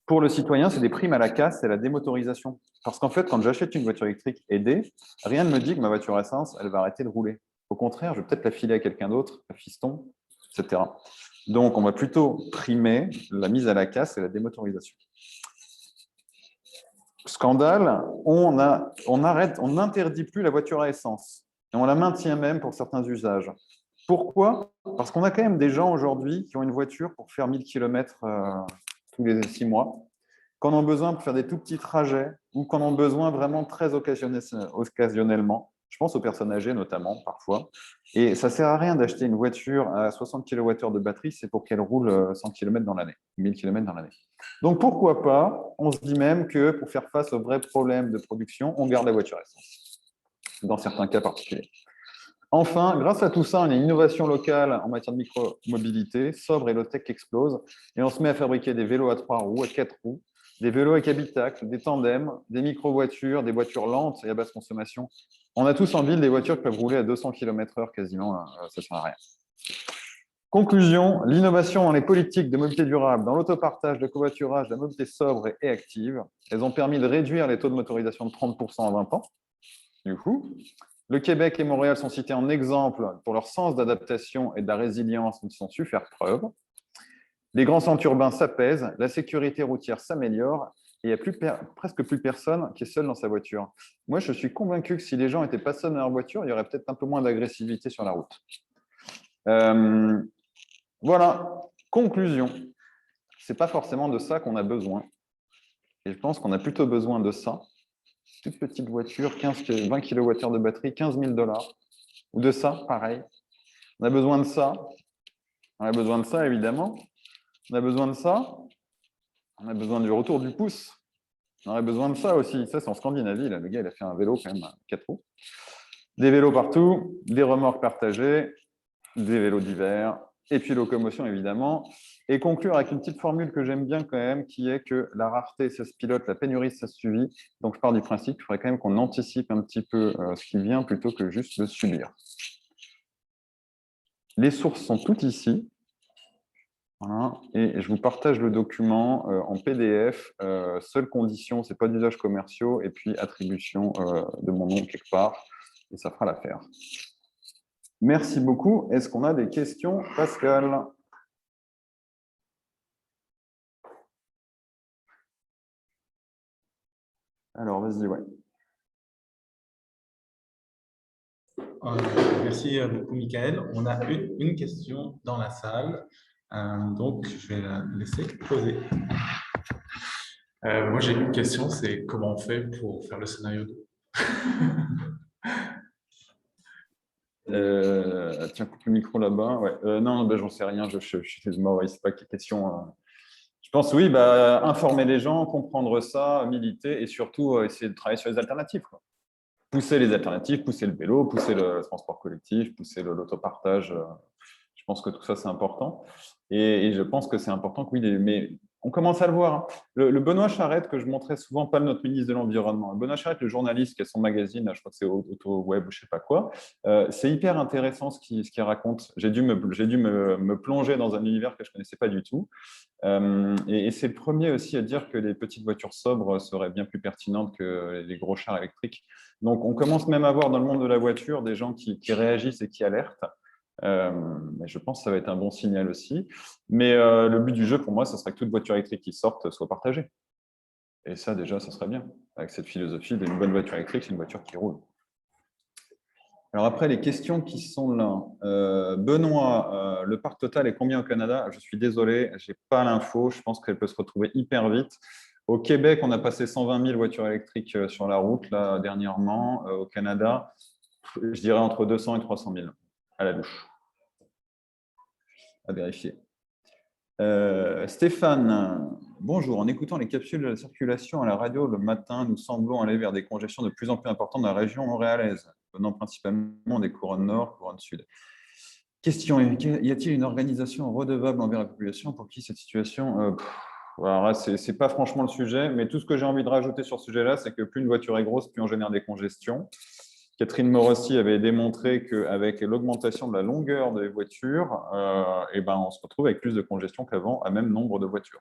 Pour le citoyen, c'est des primes à la casse et à la démotorisation. Parce qu'en fait, quand j'achète une voiture électrique aidée, rien ne me dit que ma voiture à essence, elle va arrêter de rouler. Au contraire, je vais peut-être la filer à quelqu'un d'autre, à fiston, etc. Donc, on va plutôt primer la mise à la casse et la démotorisation. Scandale, on n'interdit plus la voiture à essence. Et on la maintient même pour certains usages. Pourquoi? Parce qu'on a quand même des gens aujourd'hui qui ont une voiture pour faire 1000 km tous les 6 mois, qu'on a besoin pour faire des tout petits trajets ou qu'on a besoin vraiment très occasionnellement. Je pense aux personnes âgées notamment, parfois. Et ça ne sert à rien d'acheter une voiture à 60 kWh de batterie, c'est pour qu'elle roule 100 km dans l'année, 1000 km dans l'année. Donc pourquoi pas, on se dit même que pour faire face aux vrais problèmes de production, on garde la voiture à essence, dans certains cas particuliers. Enfin, grâce à tout ça, on a une innovation locale en matière de micro-mobilité, sobre et low-tech qui explose, et on se met à fabriquer des vélos à 3 roues, à 4 roues, des vélos avec habitacle, des tandems, des micro-voitures, des voitures lentes et à basse consommation. On a tous en ville des voitures qui peuvent rouler à 200 km/h quasiment, ça ne sert à rien. Conclusion, l'innovation dans les politiques de mobilité durable, dans l'autopartage, le covoiturage, la mobilité sobre et active, elles ont permis de réduire les taux de motorisation de 30% en 20 ans. Du coup, le Québec et Montréal sont cités en exemple pour leur sens d'adaptation et de la résilience dont ils ont su faire preuve. Les grands centres urbains s'apaisent, la sécurité routière s'améliore et il n'y a presque plus personne qui est seul dans sa voiture. Moi, je suis convaincu que si les gens n'étaient pas seuls dans leur voiture, il y aurait peut-être un peu moins d'agressivité sur la route. Voilà, conclusion. Ce n'est pas forcément de ça qu'on a besoin. Et je pense qu'on a plutôt besoin de ça. Toute petite voiture, 20 kWh de batterie, 15 000 $. Ou de ça, pareil. On a besoin de ça. On a besoin de ça, évidemment. On a besoin de ça. On a besoin du retour du pouce. On aurait besoin de ça aussi. Ça, c'est en Scandinavie. Là. Le gars, il a fait un vélo quand même à 4 roues. Des vélos partout, des remorques partagées, des vélos d'hiver, et puis locomotion, évidemment. Et conclure avec une petite formule que j'aime bien quand même, qui est que la rareté, ça se pilote, la pénurie, ça se subit. Donc, je pars du principe qu'il faudrait quand même qu'on anticipe un petit peu ce qui vient plutôt que juste le subir. Les sources sont toutes ici. Voilà. Et je vous partage le document en PDF. Seule condition, ce n'est pas d'usage commerciaux, et puis attribution de mon nom quelque part. Et ça fera l'affaire. Merci beaucoup. Est-ce qu'on a des questions, Pascal? Alors, vas-y, ouais. Merci beaucoup, Michael. On a une question dans la salle, donc je vais la laisser poser. Moi, j'ai une question, c'est comment on fait pour faire le scénario 2? Tiens, coupe le micro là-bas. Ouais. Non, ben, j'en sais rien, je suis Maurice, pas de question. Je pense, oui, informer les gens, comprendre ça, militer et surtout essayer de travailler sur les alternatives, quoi. Pousser les alternatives, pousser le vélo, pousser le transport collectif, pousser l'autopartage. Je pense que tout ça, c'est important. Et je pense que c'est important que oui, mais on commence à le voir. Hein. Le Benoît Charette, que je montrais souvent, pas notre ministre de l'Environnement. Benoît Charette, le journaliste qui a son magazine, je crois que c'est AutoWeb ou je ne sais pas quoi, c'est hyper intéressant ce qu'il raconte. J'ai dû me plonger dans un univers que je ne connaissais pas du tout. Et c'est le premier aussi à dire que les petites voitures sobres seraient bien plus pertinentes que les gros chars électriques. Donc, on commence même à voir dans le monde de la voiture des gens qui réagissent et qui alertent. Je pense que ça va être un bon signal aussi. Mais le but du jeu, pour moi, ce serait que toute voiture électrique qui sorte soit partagée. Et ça, déjà, ça serait bien. Avec cette philosophie d'une bonne voiture électrique, c'est une voiture qui roule. Alors après, les questions qui sont là. Benoît, le parc total est combien au Canada? Je suis désolé, je n'ai pas l'info. Je pense qu'elle peut se retrouver hyper vite. Au Québec, on a passé 120 000 voitures électriques sur la route là, dernièrement. Au Canada, je dirais entre 200 et 300 000 à la louche. À vérifier. Stéphane, bonjour. En écoutant les capsules de la circulation à la radio le matin, nous semblons aller vers des congestions de plus en plus importantes dans la région montréalaise, venant principalement des couronnes nord, couronnes sud. Question, y a-t-il une organisation redevable envers la population pour qui cette situation alors là, ce n'est pas franchement le sujet, mais tout ce que j'ai envie de rajouter sur ce sujet-là, c'est que plus une voiture est grosse, plus on génère des congestions. Catherine Morossi avait démontré qu'avec l'augmentation de la longueur des voitures, on se retrouve avec plus de congestion qu'avant à même nombre de voitures.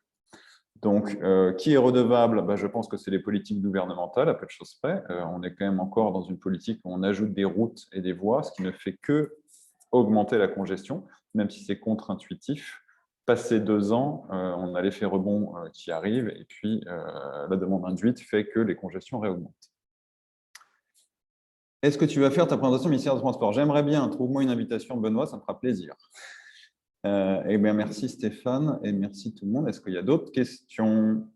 Donc, qui est redevable? Je pense que c'est les politiques gouvernementales, à peu de choses près. On est quand même encore dans une politique où on ajoute des routes et des voies, ce qui ne fait que augmenter la congestion, même si c'est contre-intuitif. Passé 2 ans, on a l'effet rebond qui arrive, et puis la demande induite fait que les congestions réaugmentent. Est-ce que tu vas faire ta présentation au ministère des Transports? J'aimerais bien. Trouve-moi une invitation, Benoît, ça me fera plaisir. Eh bien, merci Stéphane, et merci tout le monde. Est-ce qu'il y a d'autres questions?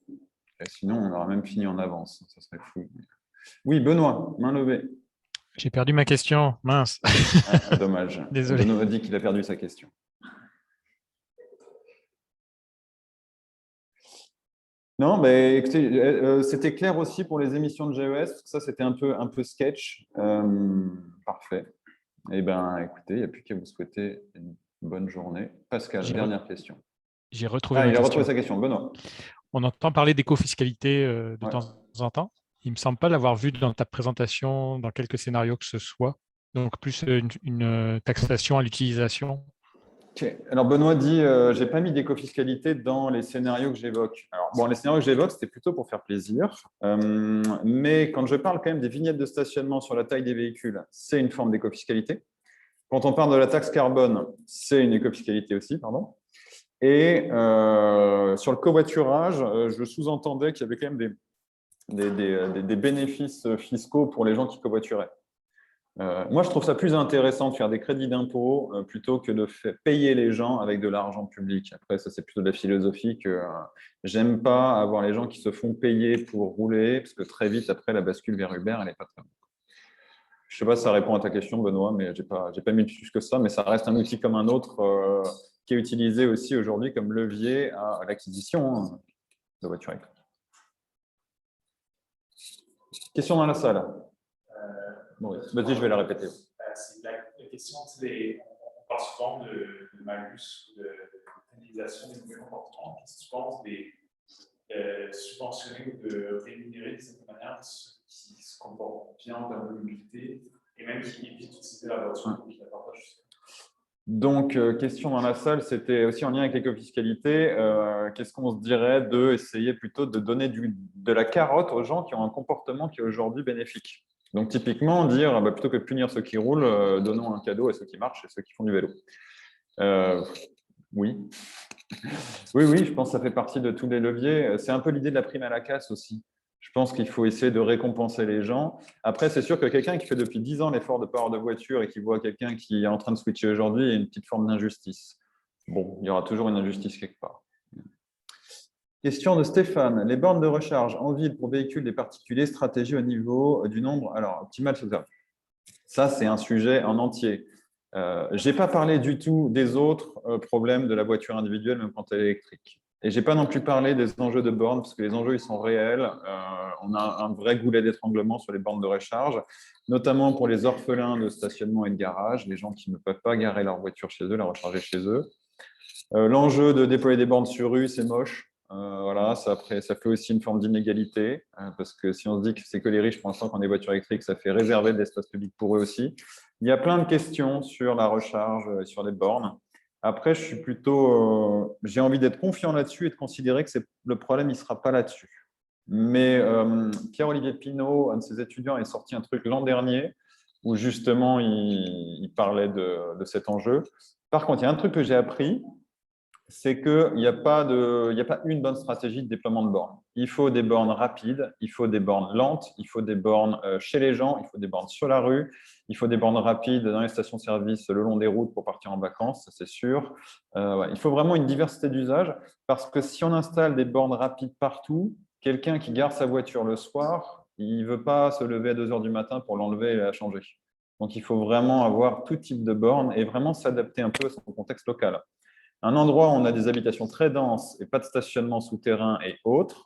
Et sinon, on aura même fini en avance. Ça serait fou. Oui, Benoît, main levée. J'ai perdu ma question, mince. Dommage. Désolé. Benoît a dit qu'il a perdu sa question. Non, écoutez, c'était clair aussi pour les émissions de GES, parce que ça, c'était un peu sketch. Parfait. Eh bien, écoutez, il n'y a plus qu'à vous souhaiter une bonne journée. Pascal, dernière question. J'ai retrouvé ma question. Il a retrouvé sa question. Benoît. On entend parler d'éco-fiscalité de temps en temps. Il ne me semble pas l'avoir vu dans ta présentation, dans quelques scénarios que ce soit. Donc, plus une taxation à l'utilisation. Okay. Alors, Benoît dit je n'ai pas mis d'éco-fiscalité dans les scénarios que j'évoque. Alors, bon, les scénarios que j'évoque, c'était plutôt pour faire plaisir. Mais quand je parle quand même des vignettes de stationnement sur la taille des véhicules, c'est une forme d'éco-fiscalité. Quand on parle de la taxe carbone, c'est une éco-fiscalité aussi, pardon. Et sur le covoiturage, je sous-entendais qu'il y avait quand même des bénéfices fiscaux pour les gens qui covoituraient. Moi, je trouve ça plus intéressant de faire des crédits d'impôt plutôt que de payer les gens avec de l'argent public. Après, ça, c'est plutôt de la philosophie que j'aime pas avoir les gens qui se font payer pour rouler, parce que très vite, après, la bascule vers Uber, elle n'est pas très bonne. Je ne sais pas si ça répond à ta question, Benoît, mais je n'ai pas mis plus que ça, mais ça reste un outil comme un autre qui est utilisé aussi aujourd'hui comme levier à l'acquisition de voitures électriques. Question dans la salle. Bon, vas-y, je vais la répéter. La question, c'est on parle souvent de malus ou de pénalisation des mauvais comportements. Qu'est-ce que tu penses des subventionner ou de rémunérer de cette manière ceux qui se comportent bien en termes de mobilité et même qui évitent d'utiliser la voiture qui la partagent? Donc, question dans la salle, c'était aussi en lien avec l'éco-fiscalité. Qu'est-ce qu'on se dirait d'essayer plutôt de donner de la carotte aux gens qui ont un comportement qui est aujourd'hui bénéfique? Donc, typiquement, dire plutôt que de punir ceux qui roulent, donnons un cadeau à ceux qui marchent et ceux qui font du vélo. Oui. Oui, je pense que ça fait partie de tous les leviers. C'est un peu l'idée de la prime à la casse aussi. Je pense qu'il faut essayer de récompenser les gens. Après, c'est sûr que quelqu'un qui fait depuis 10 ans l'effort de ne pas avoir de voiture et qui voit quelqu'un qui est en train de switcher aujourd'hui, il y a une petite forme d'injustice. Bon, il y aura toujours une injustice quelque part. Question de Stéphane. Les bornes de recharge en ville pour véhicules des particuliers, stratégie au niveau du nombre. Alors, optimal, ça, c'est un sujet en entier. Je n'ai pas parlé du tout des autres problèmes de la voiture individuelle, même quand elle est électrique. Et je n'ai pas non plus parlé des enjeux de bornes, parce que les enjeux, ils sont réels. On a un vrai goulet d'étranglement sur les bornes de recharge, notamment pour les orphelins de stationnement et de garage, les gens qui ne peuvent pas garer leur voiture chez eux, la recharger chez eux. L'enjeu de déployer des bornes sur rue, c'est moche. Voilà, ça fait aussi une forme d'inégalité, parce que si on se dit que c'est que les riches pour l'instant qui ont des voitures électriques, ça fait réserver de l'espace public pour eux aussi. Il y a plein de questions sur la recharge, sur les bornes. Après, je suis plutôt, j'ai envie d'être confiant là-dessus et de considérer que le problème, il ne sera pas là-dessus. Mais Pierre-Olivier Pinault, un de ses étudiants, est sorti un truc l'an dernier où justement il parlait de cet enjeu. Par contre, il y a un truc que j'ai appris, c'est qu'il n'y a pas une bonne stratégie de déploiement de bornes. Il faut des bornes rapides, il faut des bornes lentes, il faut des bornes chez les gens, il faut des bornes sur la rue, il faut des bornes rapides dans les stations-service le long des routes pour partir en vacances, ça c'est sûr. Il faut vraiment une diversité d'usages parce que si on installe des bornes rapides partout, quelqu'un qui gare sa voiture le soir, il ne veut pas se lever à 2 heures du matin pour l'enlever et la changer. Donc, il faut vraiment avoir tout type de bornes et vraiment s'adapter un peu à son contexte local. Un endroit où on a des habitations très denses et pas de stationnement souterrain et autres,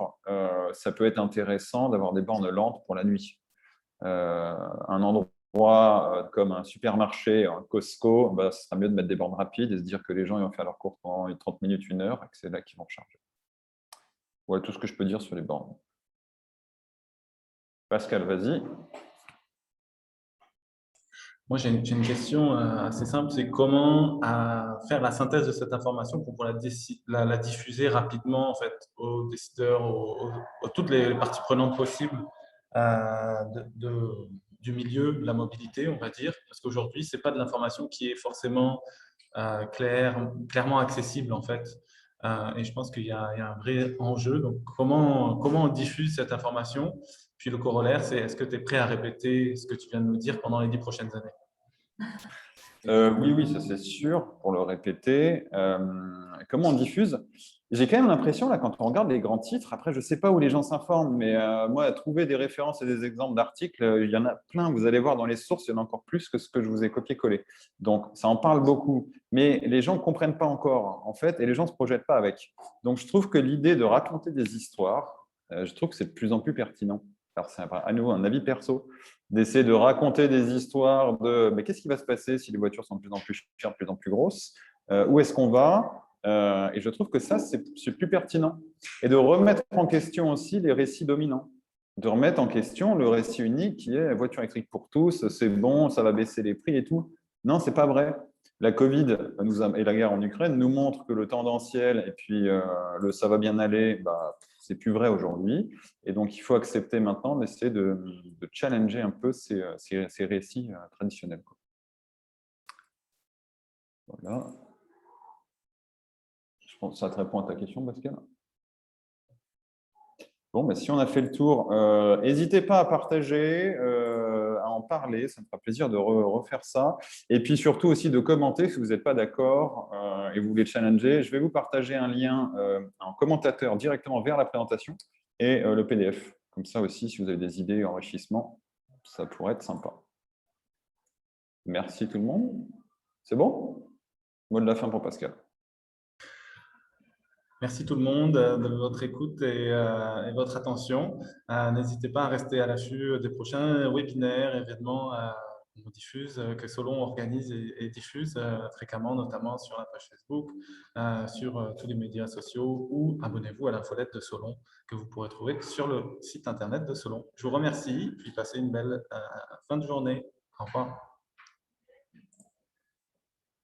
ça peut être intéressant d'avoir des bornes lentes pour la nuit. Un endroit comme un supermarché, un Costco, bah, ce sera mieux de mettre des bornes rapides et se dire que les gens ils vont faire leur course pendant 30 minutes, 1 heure, et que c'est là qu'ils vont charger. Voilà tout ce que je peux dire sur les bornes. Pascal, vas-y. Moi, j'ai une question assez simple, c'est comment faire la synthèse de cette information pour pouvoir la diffuser rapidement en fait, aux décideurs, aux toutes les parties prenantes possibles du milieu de la mobilité, on va dire, parce qu'aujourd'hui, ce n'est pas de l'information qui est forcément clairement accessible en fait. Et je pense qu'il y a un vrai enjeu. Donc, comment on diffuse cette information? Puis le corollaire, c'est est-ce que tu es prêt à répéter ce que tu viens de nous dire pendant les 10 prochaines années? Oui, ça c'est sûr, pour le répéter. Comment on diffuse? J'ai quand même l'impression, là, quand on regarde les grands titres, après, je ne sais pas où les gens s'informent, mais moi, à trouver des références et des exemples d'articles, il y en a plein. Vous allez voir dans les sources, il y en a encore plus que ce que je vous ai copié-collé. Donc, ça en parle beaucoup. Mais les gens ne comprennent pas encore, en fait, et les gens ne se projettent pas avec. Donc, je trouve que l'idée de raconter des histoires, je trouve que c'est de plus en plus pertinent. Alors, c'est à nouveau un avis perso, d'essayer de raconter des histoires de mais qu'est-ce qui va se passer si les voitures sont de plus en plus chères, de plus en plus grosses, où est-ce qu'on va, et je trouve que ça, c'est plus pertinent. Et de remettre en question aussi les récits dominants, de remettre en question le récit unique qui est voiture électrique pour tous, c'est bon, ça va baisser les prix et tout. Non, c'est pas vrai. La Covid et la guerre en Ukraine nous montrent que le tendanciel et puis ça va bien aller, bah, c'est plus vrai aujourd'hui. Et donc, il faut accepter maintenant d'essayer de challenger un peu ces récits traditionnels. Voilà. Je pense que ça te répond à ta question, Pascal. Bon, bah, si on a fait le tour, n'hésitez pas à partager, à en parler, ça me fera plaisir de refaire ça. Et puis surtout aussi de commenter si vous n'êtes pas d'accord et vous voulez challenger. Je vais vous partager un lien en commentateur directement vers la présentation et le PDF. Comme ça aussi, si vous avez des idées, enrichissements, ça pourrait être sympa. Merci tout le monde. C'est bon? Mot de la fin pour Pascal. Merci tout le monde de votre écoute et votre attention. N'hésitez pas à rester à l'affût des prochains webinaires, événements qu'on diffuse, que Solon organise et diffuse fréquemment, notamment sur la page Facebook, sur tous les médias sociaux, ou abonnez-vous à l'infolette de Solon que vous pourrez trouver sur le site internet de Solon. Je vous remercie, puis passez une belle fin de journée. Au revoir.